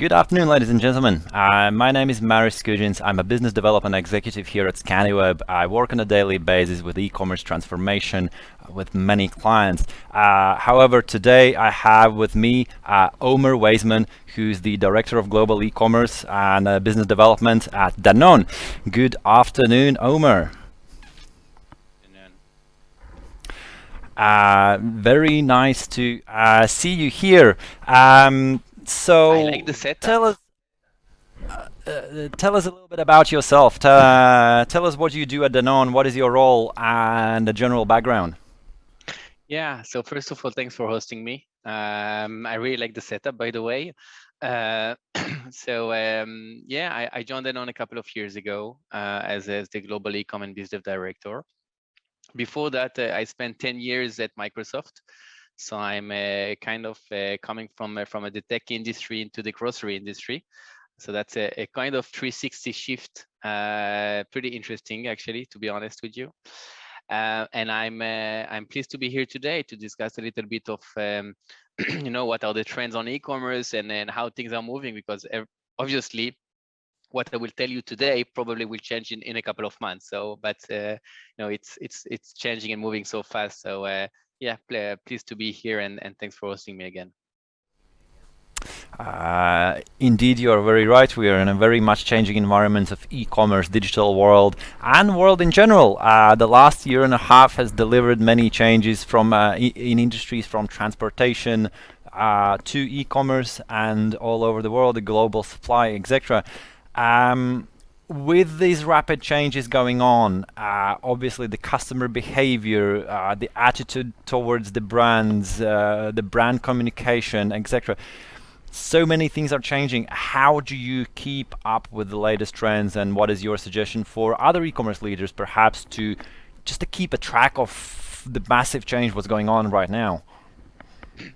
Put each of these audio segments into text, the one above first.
Good afternoon, ladies and gentlemen. My name is Maris Kujins. I'm a business development executive here at ScannyWeb. I work on a daily basis with e-commerce transformation with many clients. However, today I have with me Omer Waysman, who's the Director of Global E-commerce and Business Development at Danone. Good afternoon, Omer. Very nice to see you here. So I like the setup. tell us a little bit about yourself. Tell us what you do at Danone, what is your role, and the general background. Yeah, so first of all, thanks for hosting me. I really like the setup, by the way. Uh, I joined Danone a couple of years ago as the Global E-Com and Business Director. Before that, I spent 10 years at Microsoft. So I'm coming from the tech industry into the grocery industry. So that's a kind of 360 shift, pretty interesting, actually, to be honest with you. And I'm pleased to be here today to discuss a little bit of, what are the trends on e-commerce and then how things are moving, because obviously what I will tell you today probably will change in a couple of months. So, but it's changing and moving so fast. So pleased to be here and thanks for hosting me again. Indeed, you are very right. We are in a very much changing environment of e-commerce, digital world, and world in general. The last year and a half has delivered many changes from in industries, from transportation to e-commerce and all over the world, the global supply, etc. With these rapid changes going on, obviously the customer behavior, the attitude towards the brands, the brand communication, etc. So many things are changing. How do you keep up with the latest trends, and what is your suggestion for other e-commerce leaders, perhaps to keep a track of the massive change what's going on right now?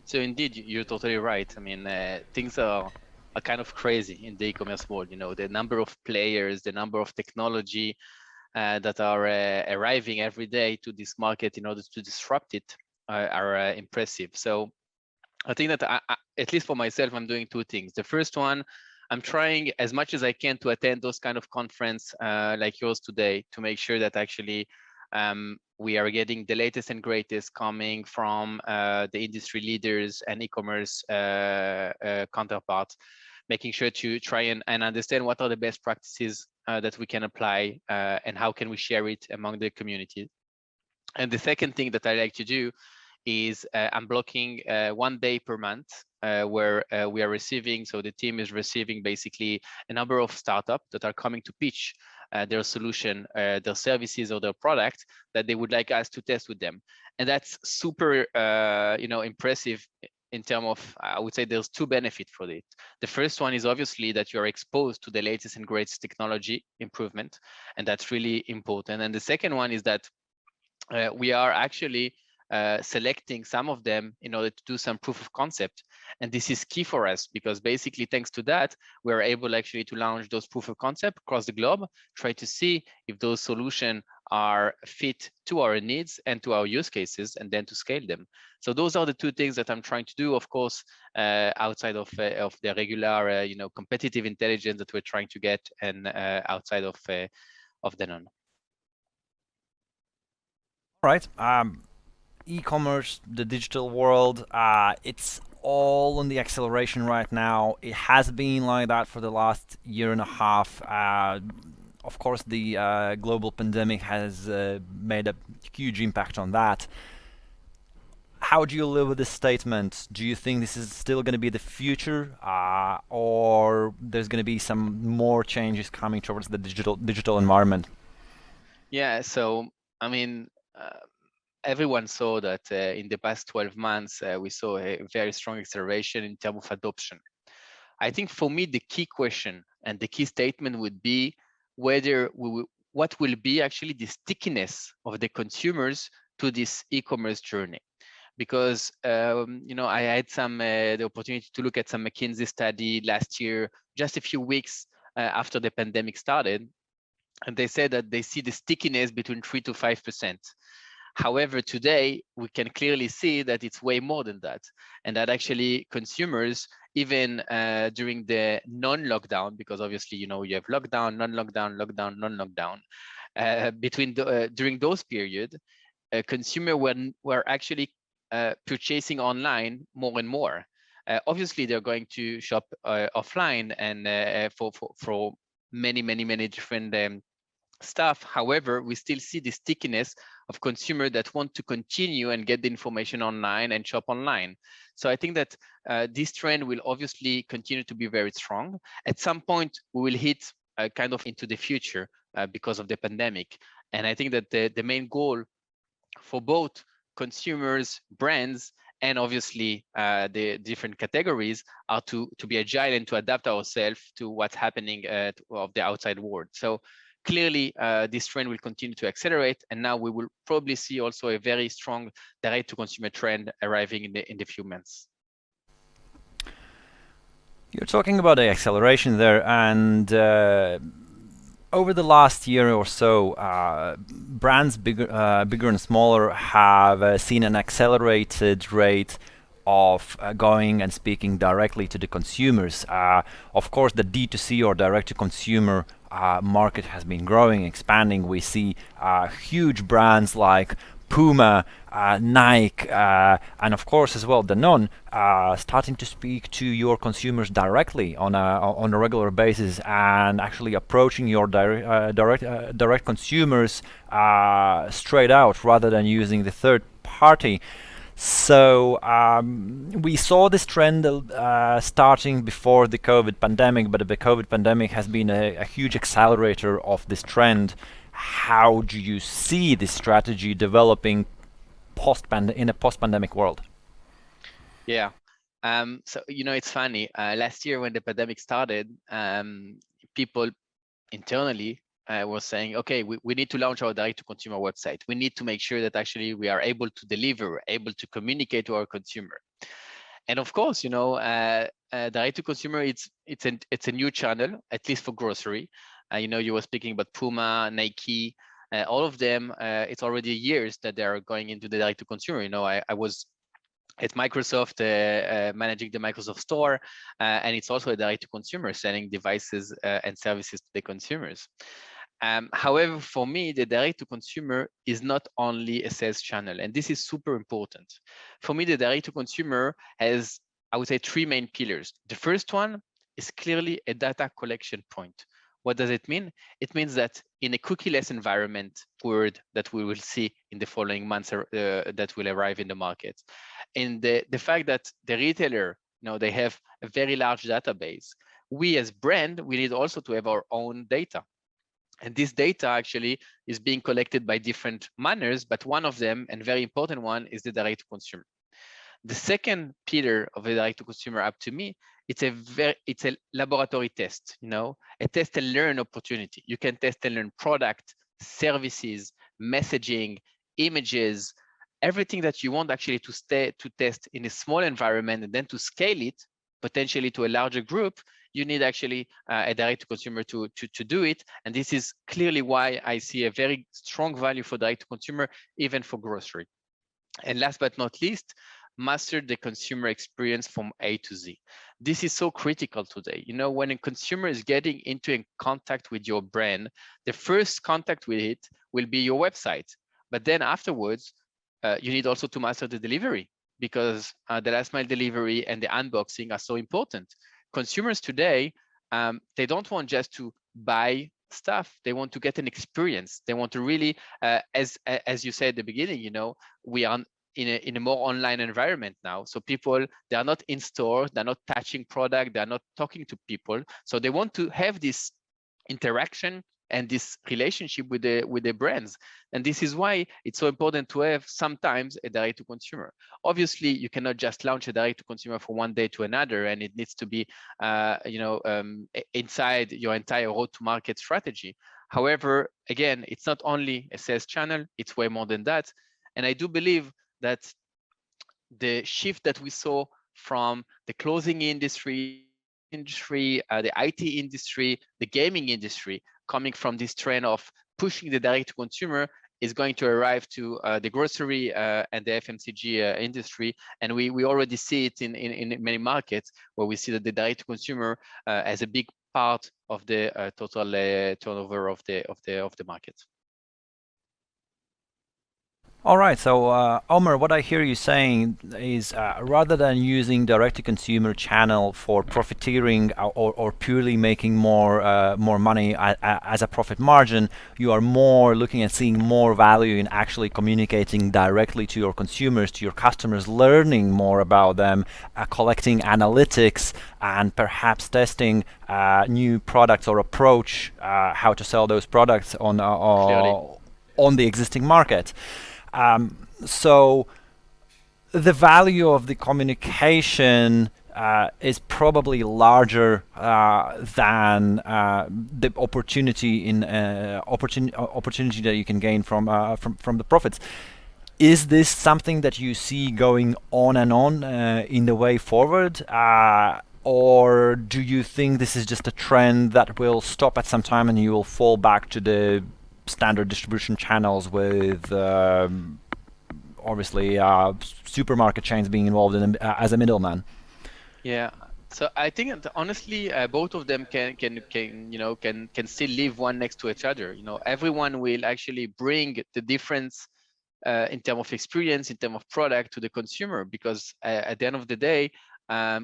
So indeed, you're totally right. I mean, things are kind of crazy in the e-commerce world. You know, the number of players, the number of technology that are arriving every day to this market in order to disrupt it are impressive. So I think that at least for myself, I'm doing two things. The first one, I'm trying as much as I can to attend those kind of conference like yours today to make sure that actually we are getting the latest and greatest coming from the industry leaders and e-commerce counterparts, making sure to try and understand what are the best practices that we can apply and how can we share it among the community. And the second thing that I like to do is I'm blocking 1 day per month where we are receiving, so the team is receiving basically a number of startups that are coming to pitch their solution, their services or their product that they would like us to test with them. And that's super, impressive in terms of, I would say there's two benefits for it. The first one is obviously that you're exposed to the latest and greatest technology improvement, and that's really important. And the second one is that we are actually selecting some of them in order to do some proof of concept. And this is key for us because basically thanks to that, we're able actually to launch those proof of concept across the globe, try to see if those solutions are fit to our needs and to our use cases, and then to scale them. So those are the two things that I'm trying to do, of course, outside of the regular, competitive intelligence that we're trying to get, and outside of Danone. Right. E-commerce, the digital world, it's all on the acceleration right now. It has been like that for the last year and a half. Of course, the global pandemic has made a huge impact on that. How do you live with this statement? Do you think this is still going to be the future, or there's going to be some more changes coming towards the digital environment? Yeah, so I mean, everyone saw that in the past 12 months, we saw a very strong acceleration in terms of adoption. I think for me, the key question and the key statement would be whether what will be actually the stickiness of the consumers to this e-commerce journey. Because I had the opportunity to look at some McKinsey study last year, just a few weeks after the pandemic started, and they said that they see the stickiness between 3 to 5%. However, today we can clearly see that it's way more than that, and that actually consumers, even during the non-lockdown, because obviously you have lockdown, non-lockdown, lockdown, non-lockdown, during those periods, consumer were actually purchasing online more and more. Obviously, they're going to shop offline and for many different stuff. However, we still see the stickiness of consumer that want to continue and get the information online and shop online. So I think that this trend will obviously continue to be very strong. At some point, we will hit kind of into the future because of the pandemic. And I think that the main goal for both consumers, brands, and obviously the different categories are to be agile and to adapt ourselves to what's happening of the outside world. So clearly, this trend will continue to accelerate, and now we will probably see also a very strong direct-to-consumer trend arriving in the few months. You're talking about the acceleration there, and over the last year or so, brands bigger and smaller have seen an accelerated rate of going and speaking directly to the consumers. Of course, the D2C or direct-to-consumer market has been growing, expanding. We see huge brands like Puma, Nike, and of course as well Danone starting to speak to your consumers directly on a regular basis, and actually approaching your direct consumers straight out rather than using the third party. So we saw this trend starting before the COVID pandemic, but the COVID pandemic has been a huge accelerator of this trend. How do you see this strategy developing in a post-pandemic world? Yeah. So it's funny. Last year when the pandemic started, people internally was saying, okay, we need to launch our direct-to-consumer website. We need to make sure that actually we are able to deliver, able to communicate to our consumer. And of course, direct-to-consumer, it's a new channel, at least for grocery. You were speaking about Puma, Nike, all of them. It's already years that they are going into the direct-to-consumer. I was at Microsoft managing the Microsoft Store, and it's also a direct-to-consumer, selling devices and services to the consumers. However, for me, the direct-to-consumer is not only a sales channel, and this is super important. For me, the direct-to-consumer has, I would say, three main pillars. The first one is clearly a data collection point. What does it mean? It means that in a cookie-less environment word that we will see in the following months that will arrive in the market, and the fact that the retailer, they have a very large database. We as brand, we need also to have our own data. And this data actually is being collected by different manners, but one of them, and very important one, is the direct-to-consumer. The second pillar of the direct-to-consumer, up to me, it's a laboratory test, a test and learn opportunity. You can test and learn product, services, messaging, images, everything that you want actually to test in a small environment, and then to scale it potentially to a larger group. You need actually a direct-to-consumer to do it. And this is clearly why I see a very strong value for direct-to-consumer, even for grocery. And last but not least, master the consumer experience from A to Z. This is so critical today. When a consumer is getting into a contact with your brand, the first contact with it will be your website. But then afterwards, you need also to master the delivery, because the last mile delivery and the unboxing are so important. Consumers today, they don't want just to buy stuff. They want to get an experience. They want to really, as you said at the beginning, we are in a more online environment now. So people, they are not in store, they're not touching product, they're not talking to people. So they want to have this interaction and this relationship with the brands. And this is why it's so important to have sometimes a direct-to-consumer. Obviously, you cannot just launch a direct-to-consumer from one day to another, and it needs to be inside your entire road-to-market strategy. However, again, it's not only a sales channel, it's way more than that. And I do believe that the shift that we saw from the clothing industry, the IT industry, the gaming industry, coming from this trend of pushing the direct-to-consumer, is going to arrive to the grocery and the FMCG industry. And we already see it in many markets where we see that the direct to consumer as a big part of the total turnover of the market. All right, so Omer, what I hear you saying is rather than using direct-to-consumer channel for profiteering or purely making more money as a profit margin, you are more looking at seeing more value in actually communicating directly to your consumers, to your customers, learning more about them, collecting analytics, and perhaps testing new products or approach how to sell those products on the existing market. So the value of the communication is probably larger than the opportunity that you can gain from the profits. Is this something that you see going on and on in the way forward? Or do you think this is just a trend that will stop at some time and you will fall back to the standard distribution channels with obviously supermarket chains being involved in as a middleman? Yeah, so I think that honestly, both of them can still live one next to each other. Everyone will actually bring the difference in terms of experience, in terms of product to the consumer, because at the end of the day,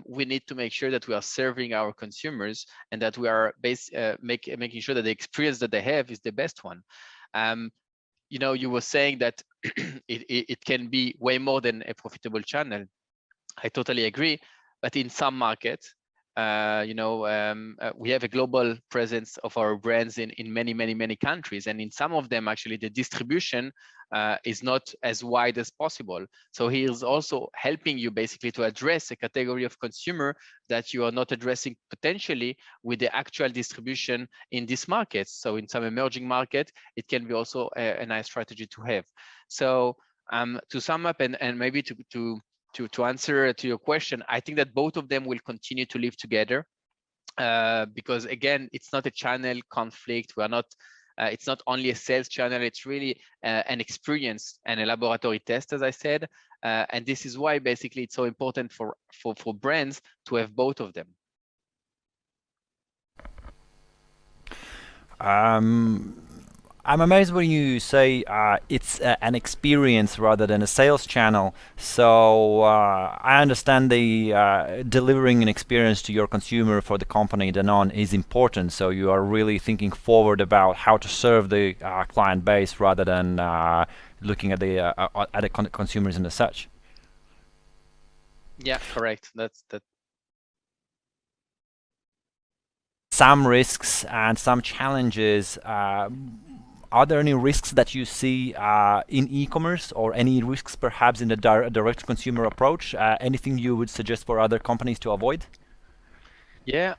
we need to make sure that we are serving our consumers and that we are making sure that the experience that they have is the best one. You were saying that it can be way more than a profitable channel. I totally agree, but in some markets, we have a global presence of our brands in many countries, and in some of them, actually, the distribution is not as wide as possible. So he is also helping you basically to address a category of consumer that you are not addressing potentially with the actual distribution in this market. So in some emerging market, it can be also a nice strategy to have. So to sum up and maybe to answer to your question, I think that both of them will continue to live together because again, it's not a channel conflict. We are not. It's not only a sales channel. It's really an experience and a laboratory test, as I said. And this is why basically it's so important for brands to have both of them. I'm amazed when you say it's an experience rather than a sales channel. So I understand the delivering an experience to your consumer for the company Danone is important. So you are really thinking forward about how to serve the client base rather than looking at the consumers and as such. Yeah, correct. That's that. Some risks and some challenges. Are there any risks that you see in e-commerce, or any risks perhaps in the direct consumer approach? Anything you would suggest for other companies to avoid? Yeah,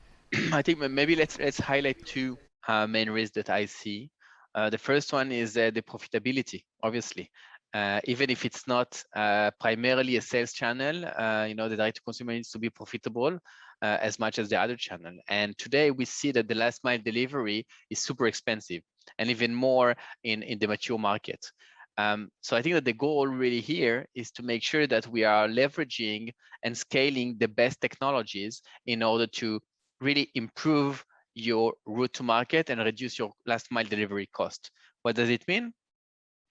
I think maybe let's highlight two main risks that I see. The first one is the profitability, obviously. Even if it's not primarily a sales channel, the direct to consumer needs to be profitable as much as the other channel. And today we see that the last mile delivery is super expensive, and even more in the mature market. So I think that the goal really here is to make sure that we are leveraging and scaling the best technologies in order to really improve your route to market and reduce your last mile delivery cost. What does it mean?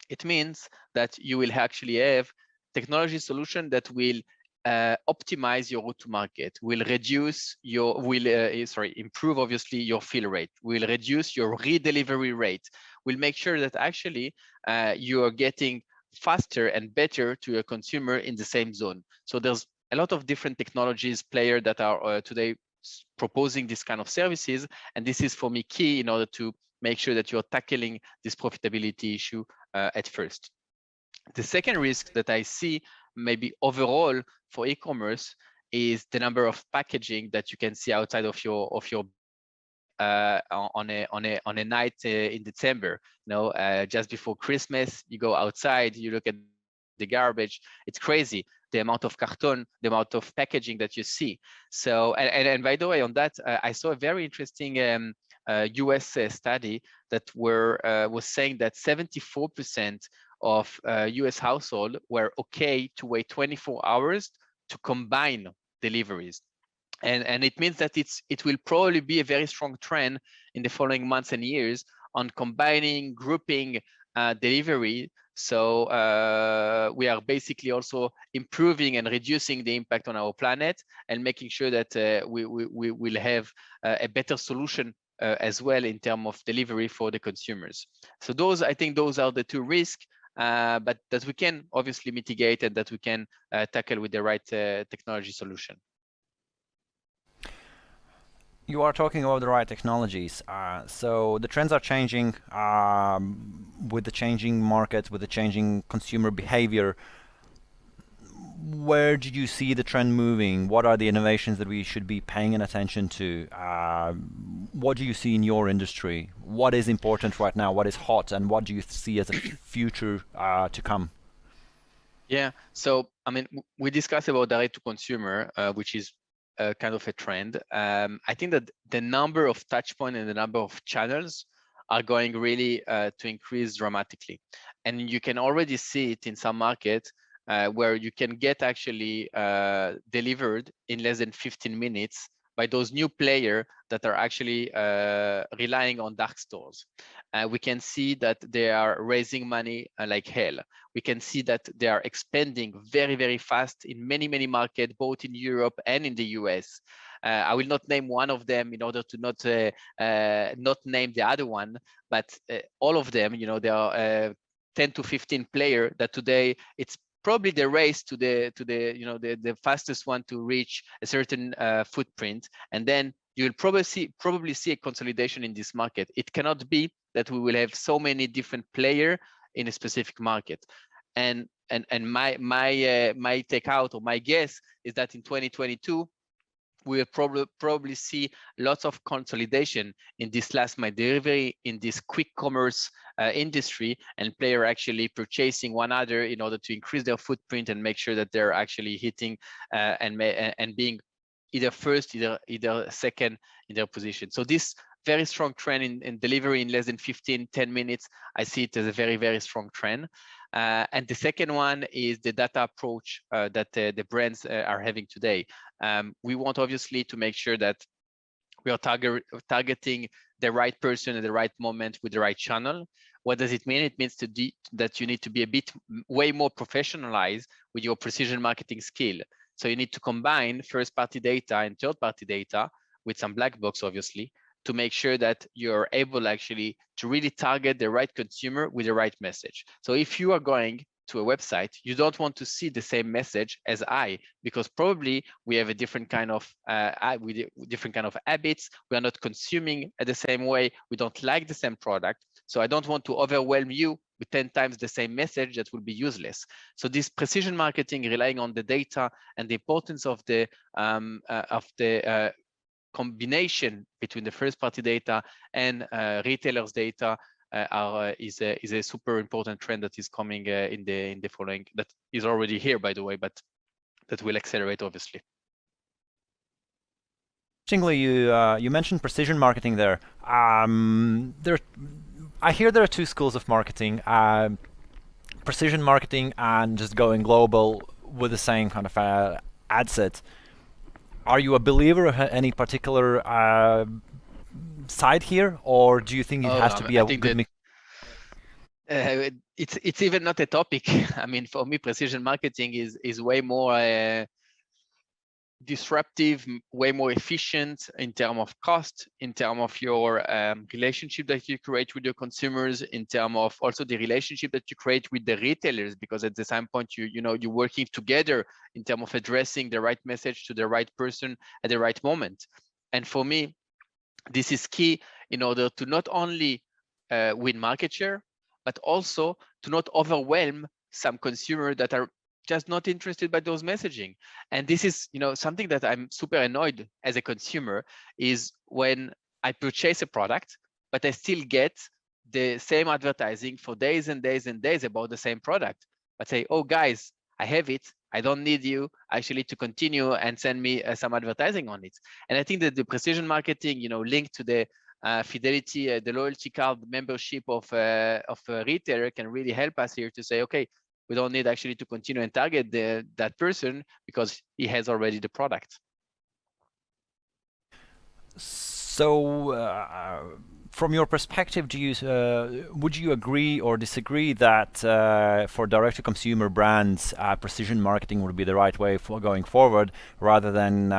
It means that you will actually have technology solution that will optimize your route to market, will improve obviously your fill rate, will reduce your redelivery rate, will make sure that actually you are getting faster and better to your consumer in the same zone. So there's a lot of different technologies players that are today proposing this kind of services, and this is for me key in order to make sure that you're tackling this profitability issue at first. The second risk that I see maybe overall for e-commerce is the number of packaging that you can see outside of your on a night in December. Just before Christmas, you go outside, you look at the garbage. It's crazy, the amount of carton, the amount of packaging that you see. So, and by the way, on that, I saw a very interesting US study that was saying that 74% of US households were okay to wait 24 hours to combine deliveries. And it means that it will probably be a very strong trend in the following months and years on combining, grouping delivery. So we are basically also improving and reducing the impact on our planet and making sure that we will have a better solution as well in terms of delivery for the consumers. So I think those are the two risks, but that we can obviously mitigate and that we can tackle with the right technology solution. You are talking about the right technologies. So the trends are changing with the changing market, with the changing consumer behavior. Where did you see the trend moving? What are the innovations that we should be paying attention to? What do you see in your industry? What is important right now? What is hot? And what do you see as a future to come? Yeah, so I mean, we discussed about direct to consumer, which is kind of a trend. I think that the number of touch points and the number of channels are going really to increase dramatically. And you can already see it in some markets where you can get actually delivered in less than 15 minutes by those new players that are actually relying on dark stores. We can see that they are raising money like hell. We can see that they are expanding very, very fast in many, many markets, both in Europe and in the US. I will not name one of them in order to not name the other one, but all of them, you know, there are 10 to 15 players that today it's probably the race to the fastest one to reach a certain footprint, and then you'll probably see a consolidation in this market. It cannot be that we will have so many different players in a specific market. And my take out, or my guess, is that in 2022 we will probably see lots of consolidation in this last mile delivery, in this quick commerce industry, and players actually purchasing one another in order to increase their footprint and make sure that they're actually hitting and being either first, either second in their position. So this very strong trend in delivery in less than 10 minutes, I see it as a very, very strong trend. And the second one is the data approach that the brands are having today. We want obviously to make sure that we are targeting the right person at the right moment with the right channel. What does it mean? It means that you need to be a bit way more professionalized with your precision marketing skill. So you need to combine first-party data and third-party data with some black box, obviously, to make sure that you're able actually to really target the right consumer with the right message. So if you are going to a website, you don't want to see the same message as because probably we have a different kind of habits. We are not consuming the same way. We don't like the same product. So I don't want to overwhelm you with 10 times the same message that will be useless. So this precision marketing, relying on the data and the importance of the combination between the first-party data and retailers' data is a super important trend that is coming in the following, that is already here, by the way, but that will accelerate, obviously. Interestingly, you mentioned precision marketing there. I hear there are two schools of marketing: precision marketing and just going global with the same kind of ad set. Are you a believer of any particular side here, or do you think it has to be a good mix? It's even not a topic. I mean, for me, precision marketing is way more disruptive, way more efficient in terms of cost, in terms of your relationship that you create with your consumers, in terms of also the relationship that you create with the retailers, because at the same point you're working together in terms of addressing the right message to the right person at the right moment. And for me, this is key in order to not only win market share, but also to not overwhelm some consumers that are just not interested by those messaging. And this is, something that I'm super annoyed as a consumer, is when I purchase a product, but I still get the same advertising for days and days and days about the same product. But say, oh guys, I have it. I don't need you actually to continue and send me some advertising on it. And I think that the precision marketing, linked to the Fidelity, the loyalty card membership of a retailer can really help us here to say, okay, we don't need actually to continue and target that person because he has already the product. So, from your perspective, would you agree or disagree that for direct-to-consumer brands, precision marketing would be the right way for going forward, rather than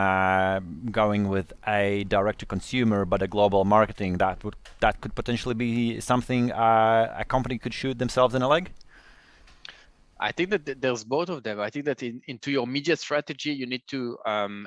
going with a direct-to-consumer but a global marketing that could potentially be something a company could shoot themselves in the leg? I think that there's both of them. I think that into your media strategy, you need to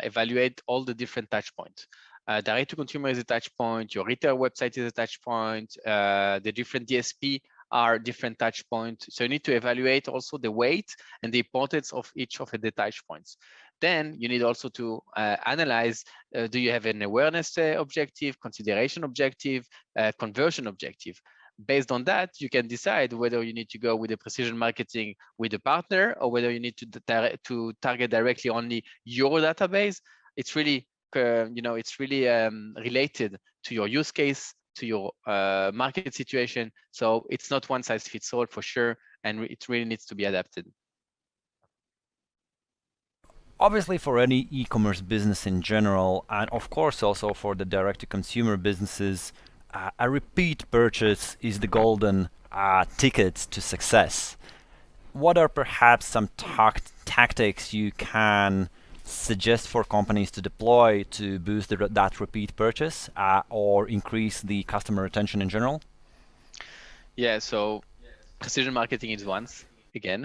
evaluate all the different touch points. Direct to consumer is a touch point, your retail website is a touch point, the different DSP are different touch points. So you need to evaluate also the weight and the importance of each of the touch points. Then you need also to analyze, do you have an awareness objective, consideration objective, conversion objective? Based on that, you can decide whether you need to go with the precision marketing with a partner or whether you need to target directly only your database. It's really, it's really related to your use case, to your market situation. So it's not one size fits all for sure, and it really needs to be adapted. Obviously, for any e-commerce business in general, and of course also for the direct-to-consumer businesses, a repeat purchase is the golden ticket to success. What are perhaps some tactics you can suggest for companies to deploy to boost that repeat purchase or increase the customer retention in general? Yeah, so precision marketing is once again,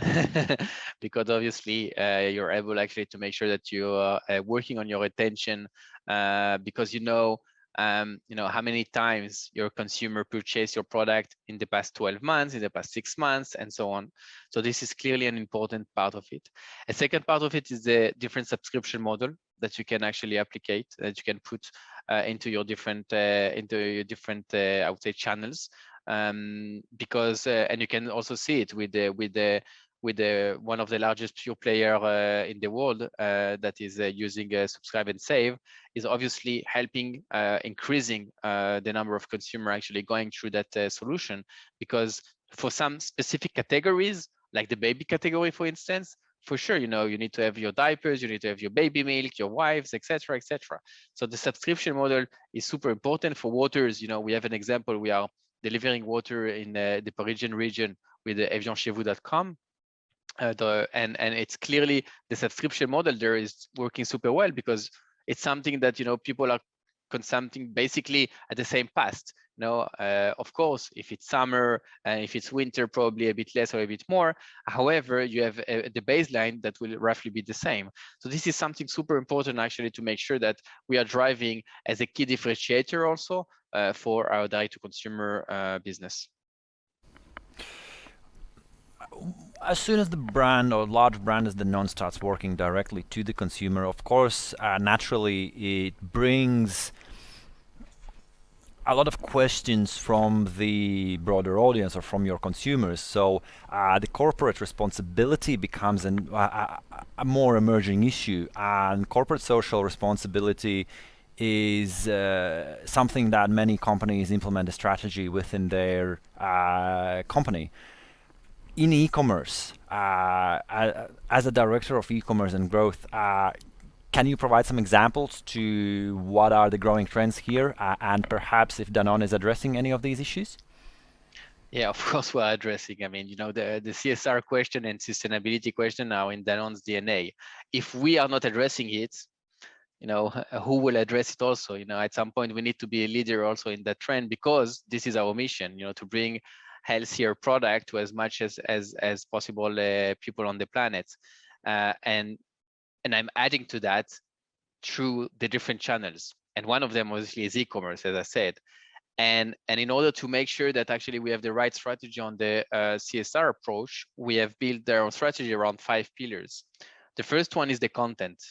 because obviously you're able actually to make sure that you are working on your retention because you know how many times your consumer purchased your product in the past 12 months, in the past 6 months, and so on. So this is clearly an important part of it. A second part of it is the different subscription model that you can actually applicate, that you can put into your different I would say channels. Because and you can also see it with one of the largest pure player in the world that is using subscribe and save, is obviously helping increasing the number of consumer actually going through that solution. Because for some specific categories, like the baby category, for instance, for sure, you need to have your diapers, you need to have your baby milk, your wives, etc., etc. So the subscription model is super important. For waters, we have an example. We are delivering water in the Parisian region with evianchetvous.com. And it's clearly the subscription model there is working super well because it's something that people are consuming basically at the same past. Of course, if it's summer and if it's winter, probably a bit less or a bit more. However, you have the baseline that will roughly be the same. So this is something super important actually to make sure that we are driving as a key differentiator also for our direct-to-consumer business. As soon as the brand or large brand as Danone starts working directly to the consumer, of course, naturally it brings a lot of questions from the broader audience or from your consumers. So the corporate responsibility becomes a more emerging issue, and corporate social responsibility is something that many companies implement a strategy within their company. In e-commerce, as a director of e-commerce and growth, can you provide some examples to what are the growing trends here, and perhaps if Danone is addressing any of these issues? Yeah, of course we're addressing. I mean, the CSR question and sustainability question are in Danone's DNA. If we are not addressing it, who will address it also? At some point we need to be a leader also in that trend, because this is our mission, to bring healthier product to as much as possible people on the planet. And I'm adding to that through the different channels. And one of them obviously is e-commerce, as I said. And in order to make sure that actually we have the right strategy on the CSR approach, we have built our strategy around 5 pillars. The first one is the content.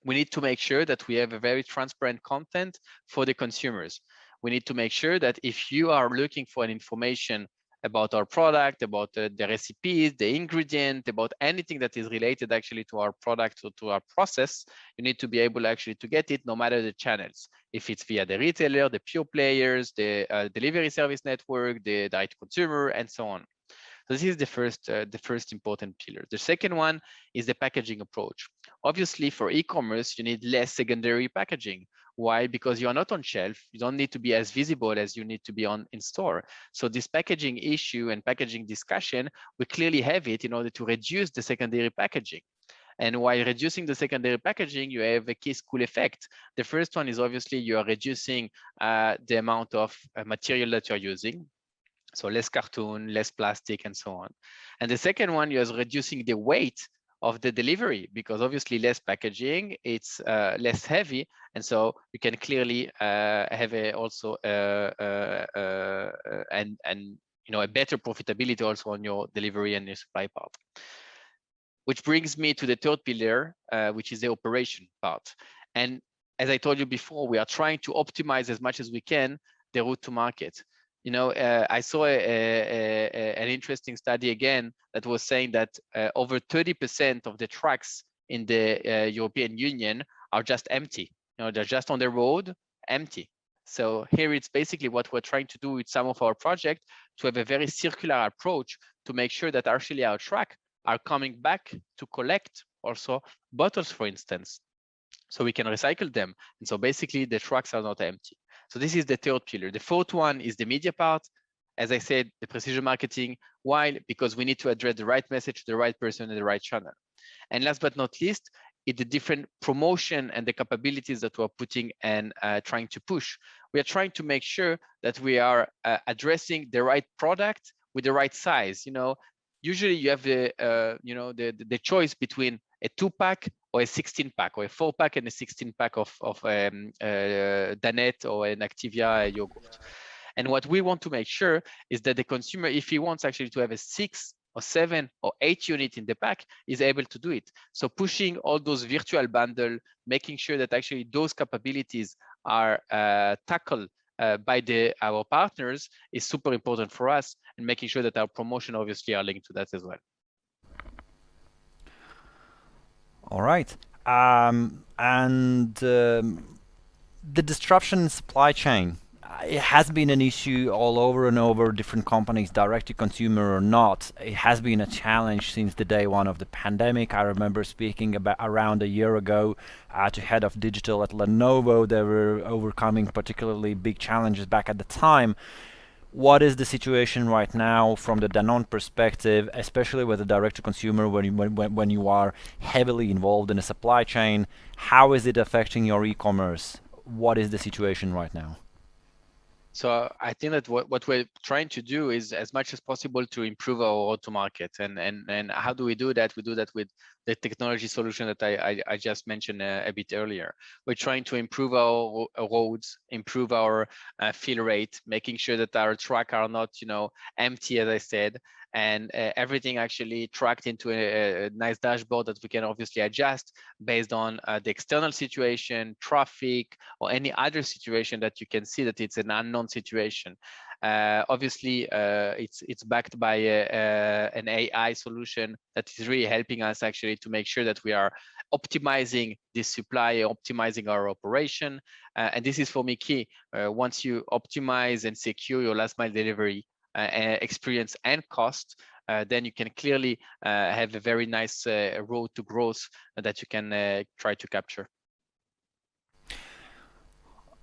We need to make sure that we have a very transparent content for the consumers. We need to make sure that if you are looking for an information about our product, about the recipes, the ingredient, about anything that is related actually to our product or to our process. You need to be able actually to get it no matter the channels. If it's via the retailer, the pure players, the delivery service network, the direct consumer, and so on. So this is the first important pillar. The second one is the packaging approach. Obviously, for e-commerce, you need less secondary packaging. Why? Because you are not on shelf. You don't need to be as visible as you need to be in store. So this packaging issue and packaging discussion, we clearly have it in order to reduce the secondary packaging. And while reducing the secondary packaging, you have a key school effect. The first one is obviously you are reducing the amount of material that you're using. So less cartoon, less plastic, and so on. And the second one, you're reducing the weight of the delivery, because obviously less packaging, it's less heavy, and so you can clearly have also a better profitability also on your delivery and your supply part. Which brings me to the third pillar, which is the operation part. And as I told you before, we are trying to optimize as much as we can the route to market. I saw an interesting study again that was saying that over 30% of the trucks in the European Union are just empty. They're just on the road, empty. So here it's basically what we're trying to do with some of our projects, to have a very circular approach to make sure that actually our truck are coming back to collect also bottles, for instance, so we can recycle them. And so basically the trucks are not empty. So this is the third pillar. The fourth one is the media part. As I said, the precision marketing. Why? Because we need to address the right message to the right person in the right channel. And last but not least, it's the different promotion and the capabilities that we're putting and trying to push. We are trying to make sure that we are addressing the right product with the right size. Usually you have the choice between a 2-pack or a 16-pack, or a 4-pack and a 16-pack of Danette or an Activia yogurt. And what we want to make sure is that the consumer, if he wants actually to have a 6 or 7 or 8 unit in the pack, is able to do it. So pushing all those virtual bundle, making sure that actually those capabilities are tackled by our partners is super important for us, and making sure that our promotion obviously are linked to that as well. All right. The disruption in supply chain, it has been an issue all over and over, different companies, direct to consumer or not. It has been a challenge since the day one of the pandemic. I remember speaking about around a year ago to head of digital at Lenovo. They were overcoming particularly big challenges back at the time. What is the situation right now from the Danone perspective, especially with the direct-to-consumer, when you are heavily involved in a supply chain? How is it affecting your e-commerce? What is the situation right now? So I think that what we're trying to do is, as much as possible, to improve our road to market. And how do we do that? We do that with the technology solution that I just mentioned a bit earlier. We're trying to improve our roads, improve our fill rate, making sure that our trucks are not, empty, as I said, and everything actually tracked into a nice dashboard that we can obviously adjust based on the external situation, traffic, or any other situation that you can see that it's an unknown situation. Obviously, it's backed by an AI solution that is really helping us actually to make sure that we are optimizing this supply, optimizing our operation. And this is for me key. Once you optimize and secure your last mile delivery experience and cost, then you can clearly have a very nice road to growth that you can try to capture.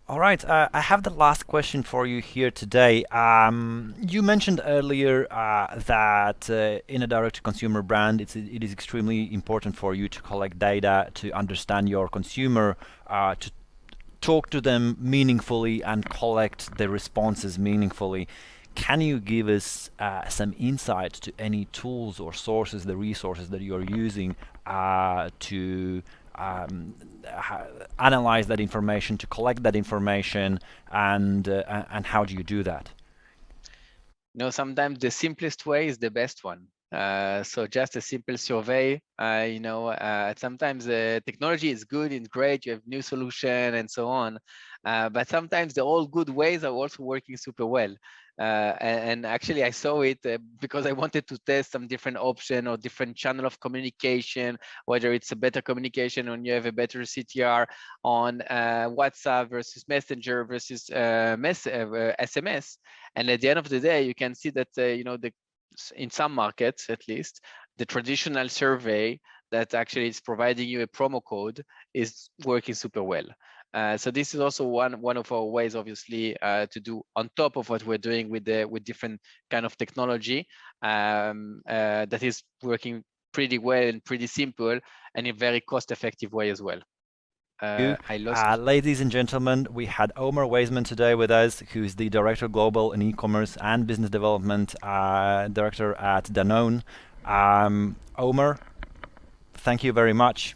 All right, I have the last question for you here today. You mentioned earlier that in a direct-to-consumer brand, it is extremely important for you to collect data, to understand your consumer, to talk to them meaningfully and collect the responses meaningfully. Can you give us some insight to any tools or sources, the resources that you are using to analyze that information, to collect that information, and how do you do that? Sometimes the simplest way is the best one. So just a simple survey, sometimes the technology is good and great, you have new solution and so on, but sometimes the old good ways are also working super well. And actually I saw it because I wanted to test some different option or different channel of communication, whether it's a better communication when you have a better CTR on WhatsApp versus Messenger versus SMS. And at the end of the day, you can see that, in some markets, at least, the traditional survey that actually is providing you a promo code is working super well. So this is also one of our ways, obviously, to do on top of what we're doing with different kind of technology that is working pretty well and pretty simple and in a very cost-effective way as well. I lost. Ladies and gentlemen, we had Omer Waysman today with us, who's the Director Global in E-commerce and Business Development Director at Danone. Omer, thank you very much.